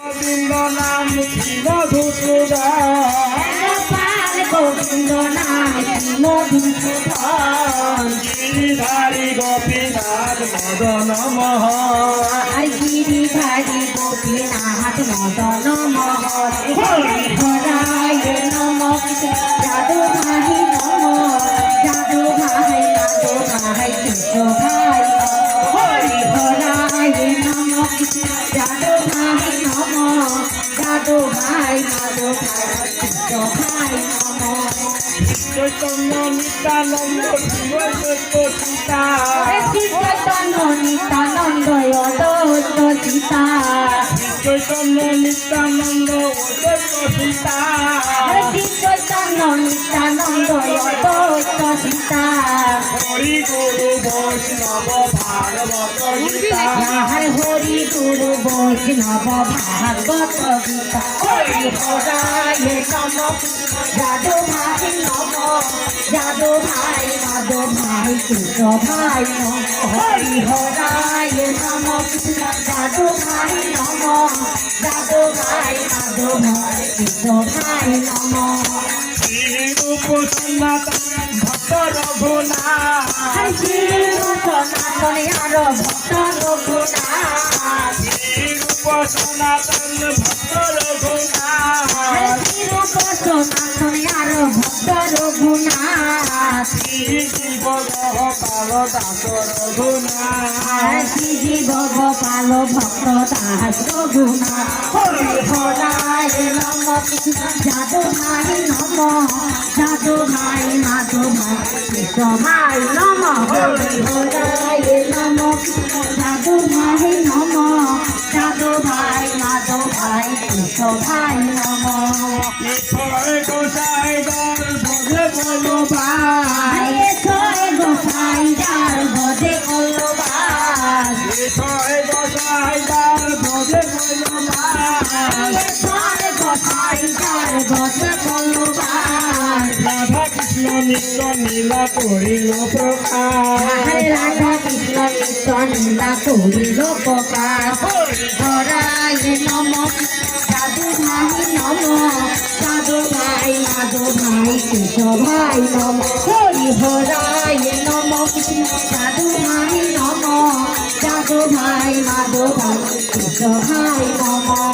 গোবিন্দ নাম কি মধুসূদন গোপাল গোবিন্দ নাম কি মধুসূদন গিরিধারী গোপীনাথ মদন মোহন আর গিরিধারী গোপীনাথ মদন মোহন হরায় নম যাদু ভাই নম যাদু ভাই যাদু ভাই কৃষ্ণ ভাই হরি হরায় নম যাদু ভাই নম যাদু ভাই যাদু ভাই কৃষ্ণ ভাই নম চৈতন্য নিত্যানন্দ শিবদত্ত সীতা চৈতন্য নিত্যানন্দ অদ্বৈত সীতা চৈতন্য নিত্যানন্দ অদ্বৈত সীতা চৈতন্য নিত্যানন্দ অদ্বৈত সীতা হরি গুরু বৈষ্ণব ভাগবত গীতা হরি গুরু বৈষ্ণব ভাগবত গীতা হরি হরায় নম যাদু ভাই নম যাদু ভাই মাধব ভাই কৃষ্ণ ভাই নম হরি হরায় নম যাদু ভাই নম যাদু ভাই মাধব ভাই কৃষ্ণ ভাই নম শ্রীরূপ সনাতন ভক্ত রঘুনাথ সনাতনে আরো ভক্ত রঘুনাথ শ্রীরূপ সনাতন ভক্ত রঘুনাথ সনাতনে আরো ভক্ত রঘুনাথ জীব পাল দাস রঘুনাথ জীব গোপাল ভক্ত দাস রঘুনাথ হরি হরায় নম যাদু ভাই নম যাদু ভাই মাধু ভাই কৃষ্ণ ভাই নম হরি হরায় নম যাদু ভাই নম যাদু ভাই মাধু ভাই কৃষ্ণ ভাই নম গোসাই দল ভজে বলবান গোসাই যার ভজে কলবাস গোসাই দল ভজে বলবান গোসাই যার ভজে কলবাস রাধা কৃষ্ণ নিত্য নীলা করিল প্রকাশ রাধা কৃষ্ণ নিত্য নীলা করিল প্রকাশ হরায় নম যাদু ভাই নম যাদু ভাই মাধু ভাই কৃষ্ণ ভাই নম হরি হরায় নম যাদু ভাই নম যাদু ভাই মাধু ভাই কৃষ্ণ ভাই নম